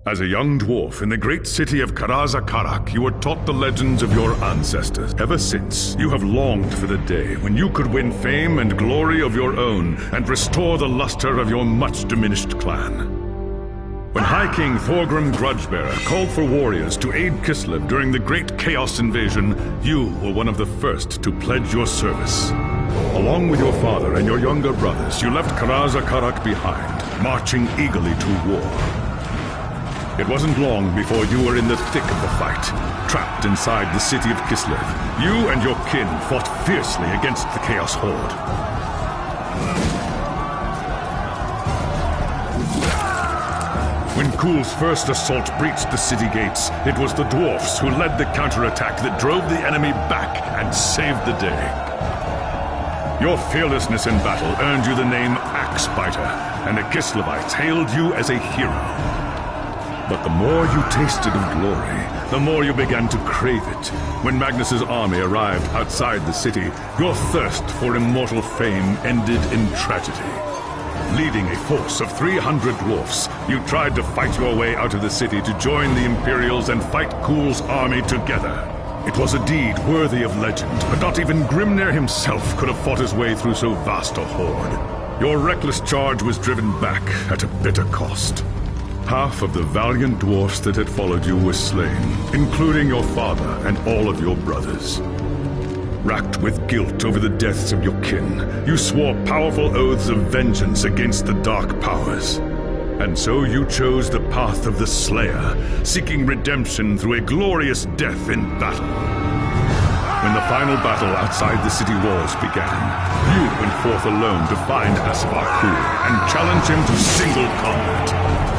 As a young dwarf in the great city of Karazakarak, you were taught the legends of your ancestors. Ever since, you have longed for the day when you could win fame and glory of your own and restore the luster of your much-diminished clan. When High King Thorgrim Grudgebearer called for warriors to aid Kislev during the Great Chaos Invasion, you were one of the first to pledge your service. Along with your father and your younger brothers, you left Karazakarak behind, marching eagerly to war. It wasn't long before you were in the thick of the fight, trapped inside the city of Kislev. You and your kin fought fiercely against the Chaos Horde. When Kul's first assault breached the city gates, it was the dwarfs who led the counterattack that drove the enemy back and saved the day. Your fearlessness in battle earned you the name Axebiter, and the Kislevites hailed you as a hero. But the more you tasted of glory, the more you began to crave it. When Magnus's army arrived outside the city, your thirst for immortal fame ended in tragedy. Leading a force of 300 dwarfs, you tried to fight your way out of the city to join the Imperials and fight Kul's army together. It was a deed worthy of legend, but not even Grimnir himself could have fought his way through so vast a horde. Your reckless charge was driven back at a bitter cost. Half of the valiant dwarfs that had followed you were slain, including your father and all of your brothers. Racked with guilt over the deaths of your kin, you swore powerful oaths of vengeance against the dark powers. And so you chose the path of the Slayer, seeking redemption through a glorious death in battle. When the final battle outside the city walls began, you went forth alone to find Asvar Kul and challenge him to single combat.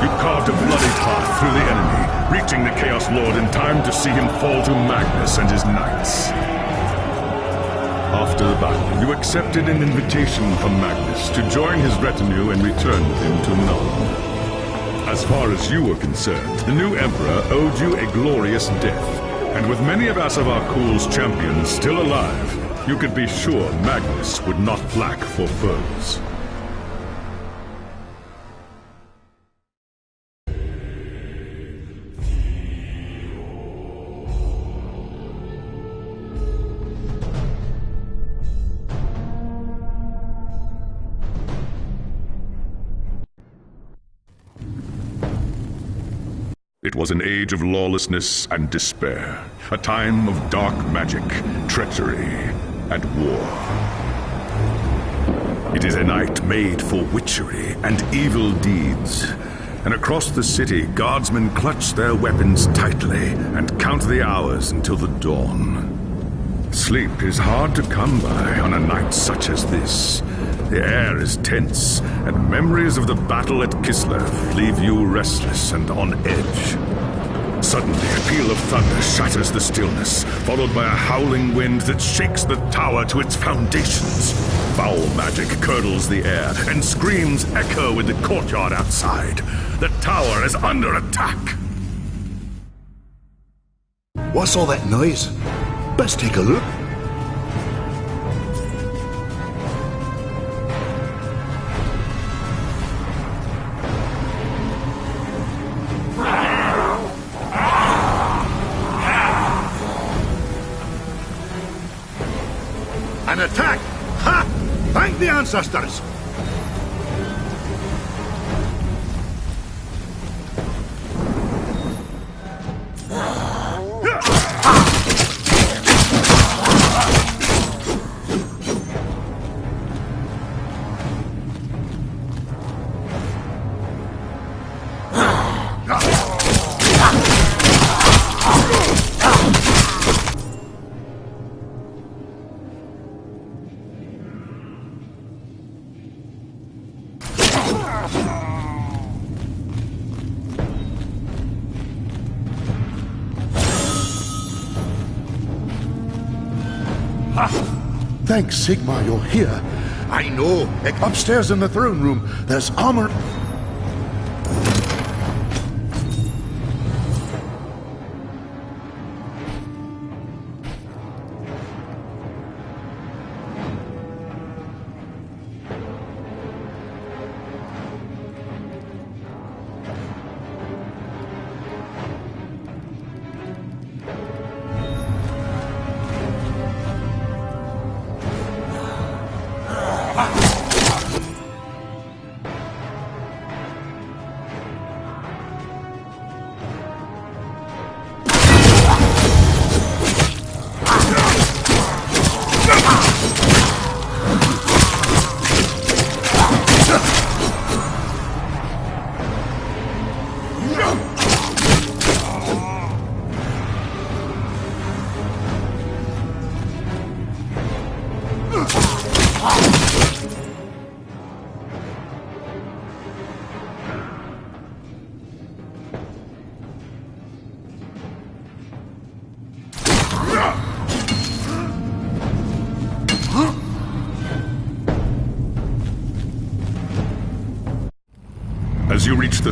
You carved a bloody path through the enemy, reaching the Chaos Lord in time to see him fall to Magnus and his knights. After the battle, you accepted an invitation from Magnus to join his retinue and return with him to Nuln. As far as you were concerned, the new Emperor owed you a glorious death, and with many of Asvar Kul's champions still alive, you could be sure Magnus would not lack for foes. It was an age of lawlessness and despair, a time of dark magic, treachery, and war. It is a night made for witchery and evil deeds, and across the city, guardsmen clutch their weapons tightly and count the hours until the dawn. Sleep is hard to come by on a night such as this. The air is tense, and memories of the battle at Kislev leave you restless and on edge. Suddenly, a peal of thunder shatters the stillness, followed by a howling wind that shakes the tower to its foundations. Foul magic curdles the air, and screams echo in the courtyard outside. The tower is under attack! What's all that noise? Best take a look. An attack! Ha! Thank the ancestors! Thanks, Sigmar, you're here. I know. Upstairs in the throne room, there's armor.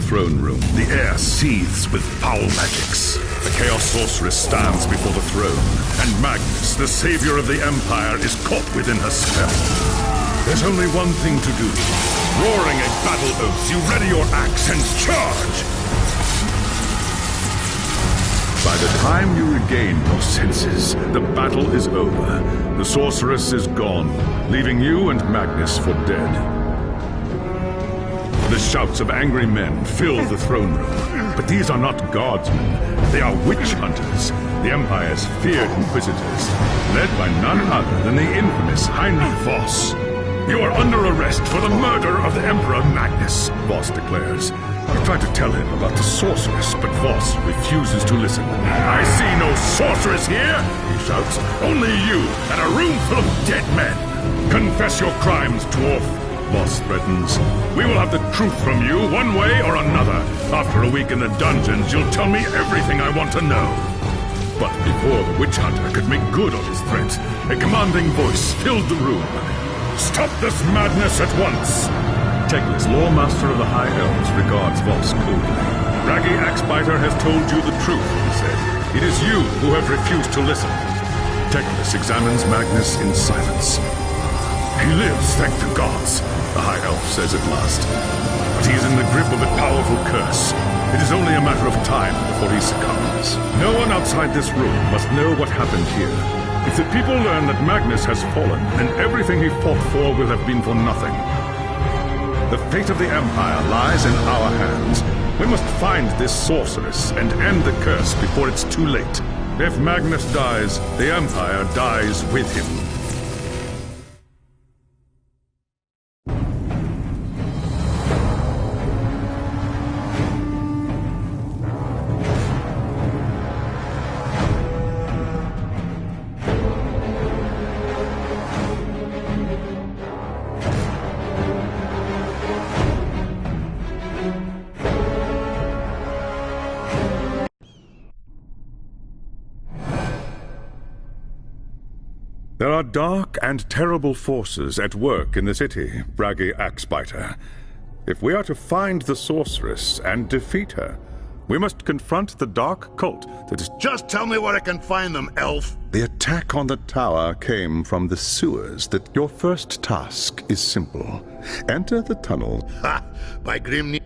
throne room, the air seethes with foul magics. The Chaos Sorceress stands before the throne, and Magnus, the savior of the Empire, is caught within her spell. There's only one thing to do. Roaring a battle oath, you ready your axe and charge! By the time you regain your senses, the battle is over. The sorceress is gone, leaving you and Magnus for dead. The shouts of angry men fill the throne room, but these are not guardsmen. They are witch hunters, the Empire's feared inquisitors, led by none other than the infamous Heinrich Voss. You are under arrest for the murder of the Emperor Magnus, Voss declares. You try to tell him about the sorceress, but Voss refuses to listen. I see no sorceress here, he shouts. Only you and a room full of dead men. Confess your crimes, dwarf, Voss threatens. We will have the truth from you, one way or another. After a week in the dungeons, you'll tell me everything I want to know. But before the witch hunter could make good on his threats, a commanding voice filled the room. Stop this madness at once! Teclis, Lawmaster of the High Elves, regards Voss coldly. Raggy Axebiter has told you the truth, he said. It is you who have refused to listen. Teclis examines Magnus in silence. He lives, thank the gods, the High Elf says at last. But he is in the grip of a powerful curse. It is only a matter of time before he succumbs. No one outside this room must know what happened here. If the people learn that Magnus has fallen, then everything he fought for will have been for nothing. The fate of the Empire lies in our hands. We must find this sorceress and end the curse before it's too late. If Magnus dies, the Empire dies with him. There are dark and terrible forces at work in the city, Braggy Axebiter. If we are to find the sorceress and defeat her, we must confront the dark cult that is... Just tell me where I can find them, elf. The attack on the tower came from the sewers. Your first task is simple. Enter the tunnel. Ha! By Grim...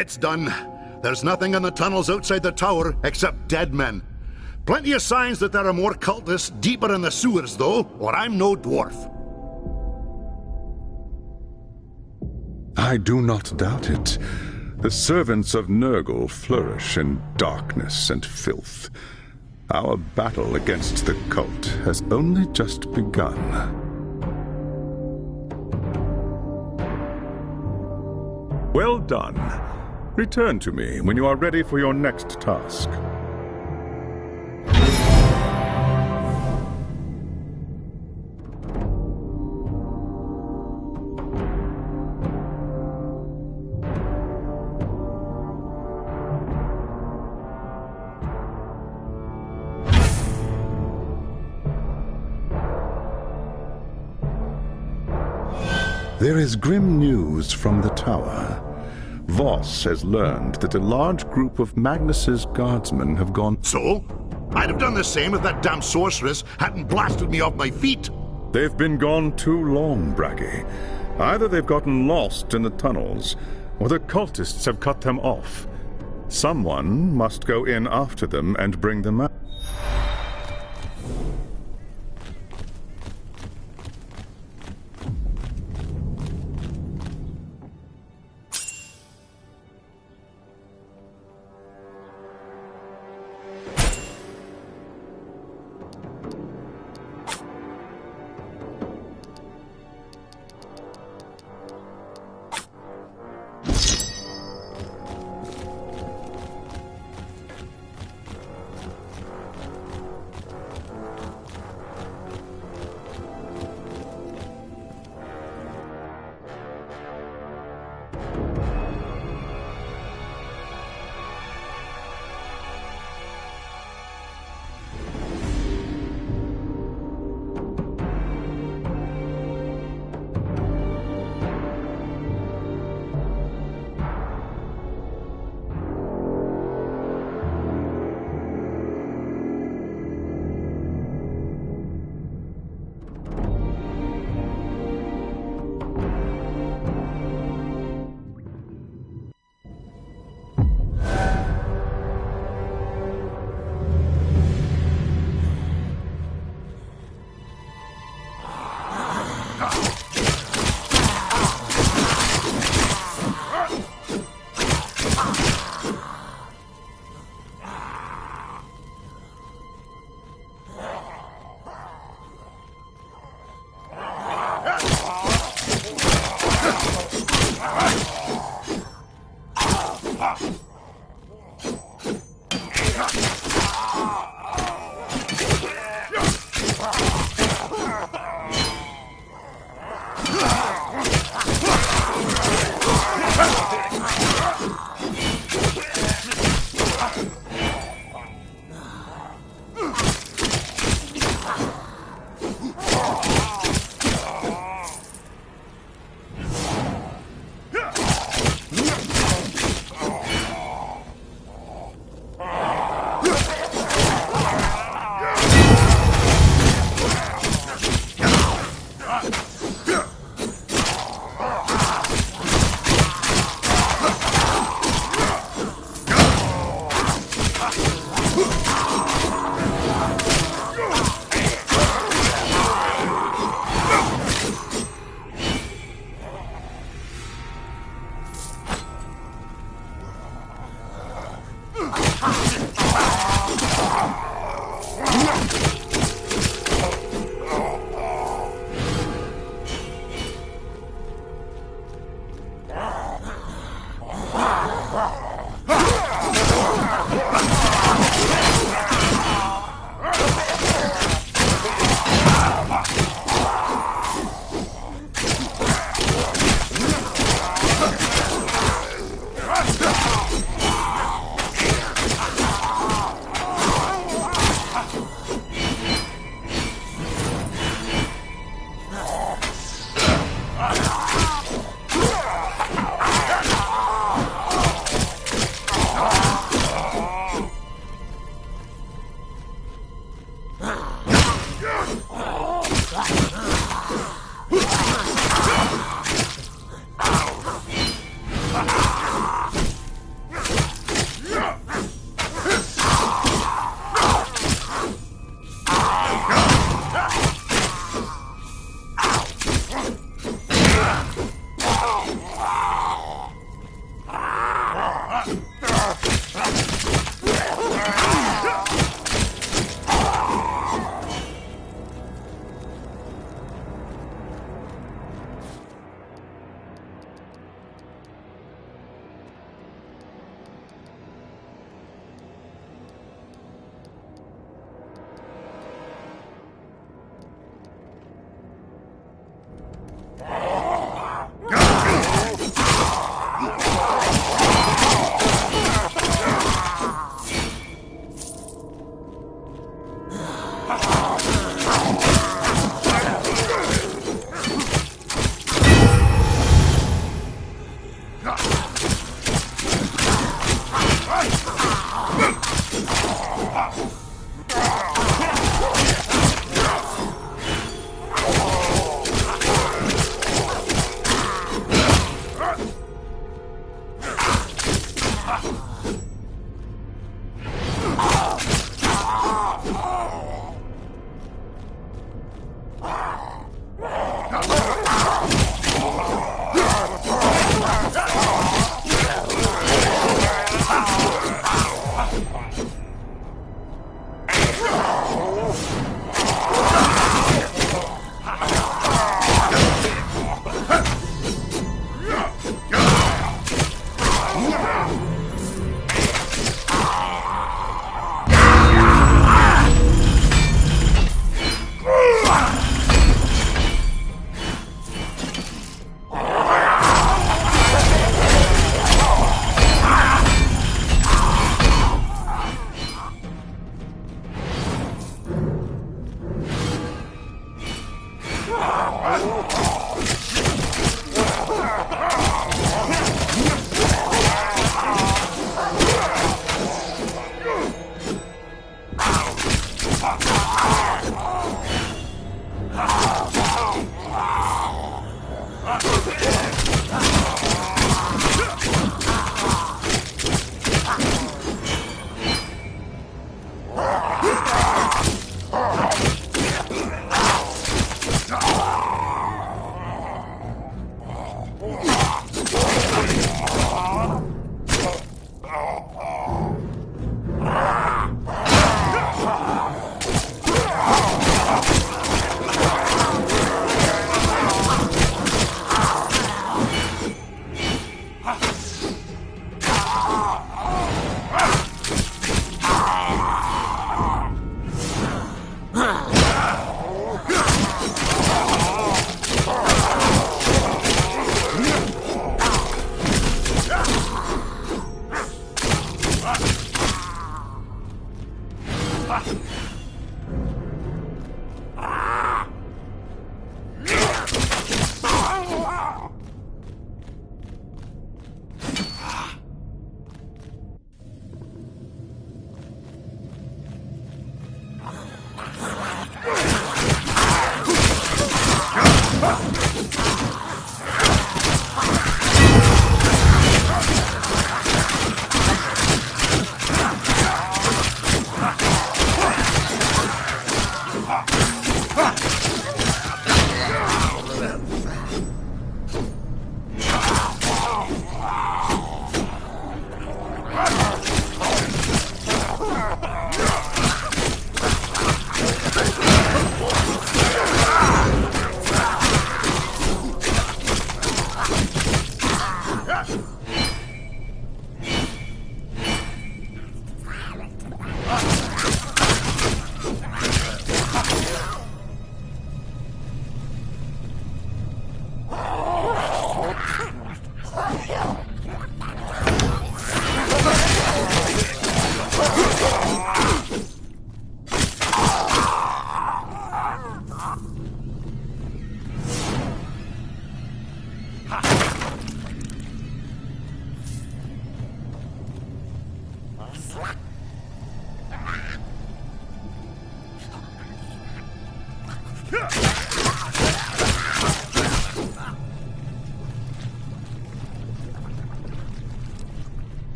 It's done. There's nothing in the tunnels outside the tower except dead men. Plenty of signs that there are more cultists deeper in the sewers, though, or I'm no dwarf. I do not doubt it. The servants of Nurgle flourish in darkness and filth. Our battle against the cult has only just begun. Well done. Return to me when you are ready for your next task. There is grim news from the tower. Voss has learned that a large group of Magnus's guardsmen have gone... So? I'd have done the same if that damn sorceress hadn't blasted me off my feet. They've been gone too long, Braggy. Either they've gotten lost in the tunnels, or the cultists have cut them off. Someone must go in after them and bring them out.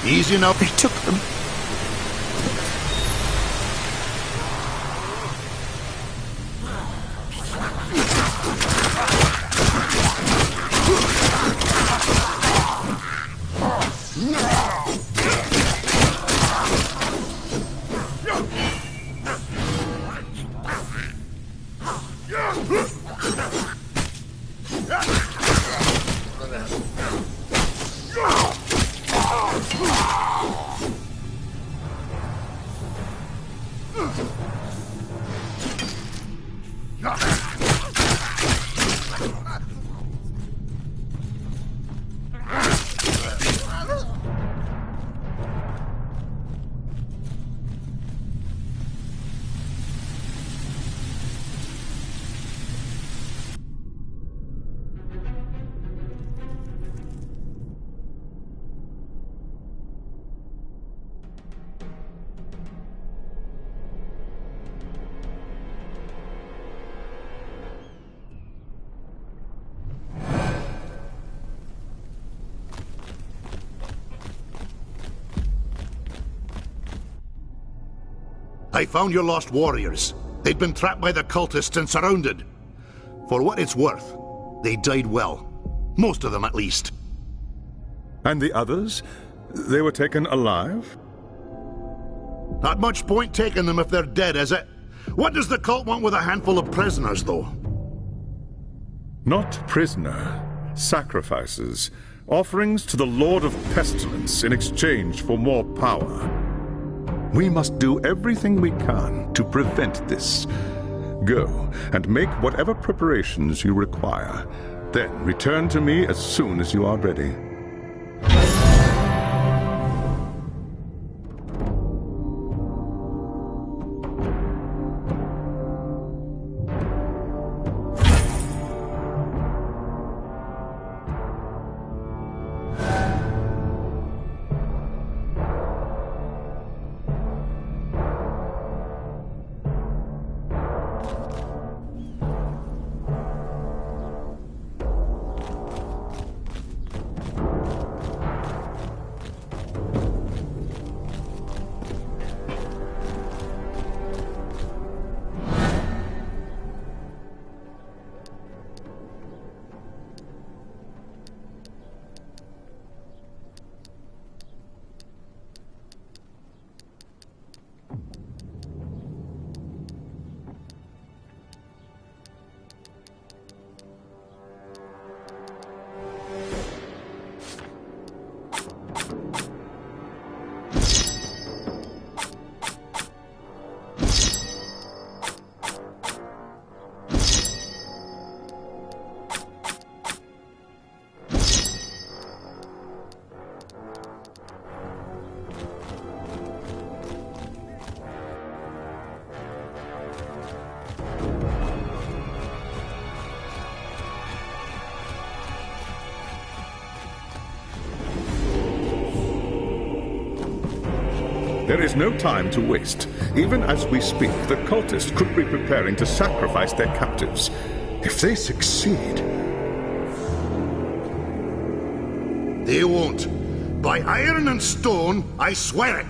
Easy enough. They took them. I found your lost warriors. They'd been trapped by the cultists and surrounded. For what it's worth, they died well. Most of them, at least. And the others? They were taken alive? Not much point taking them if they're dead, is it? What does the cult want with a handful of prisoners, though? Not prisoner. Sacrifices. Offerings to the Lord of Pestilence in exchange for more power. We must do everything we can to prevent this. Go and make whatever preparations you require. Then return to me as soon as you are ready. There is no time to waste. Even as we speak, the cultists could be preparing to sacrifice their captives. If they succeed... They won't. By iron and stone, I swear it!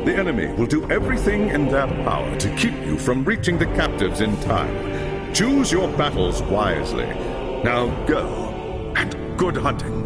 The enemy will do everything in their power to keep you from reaching the captives in time. Choose your battles wisely. Now go, and good hunting.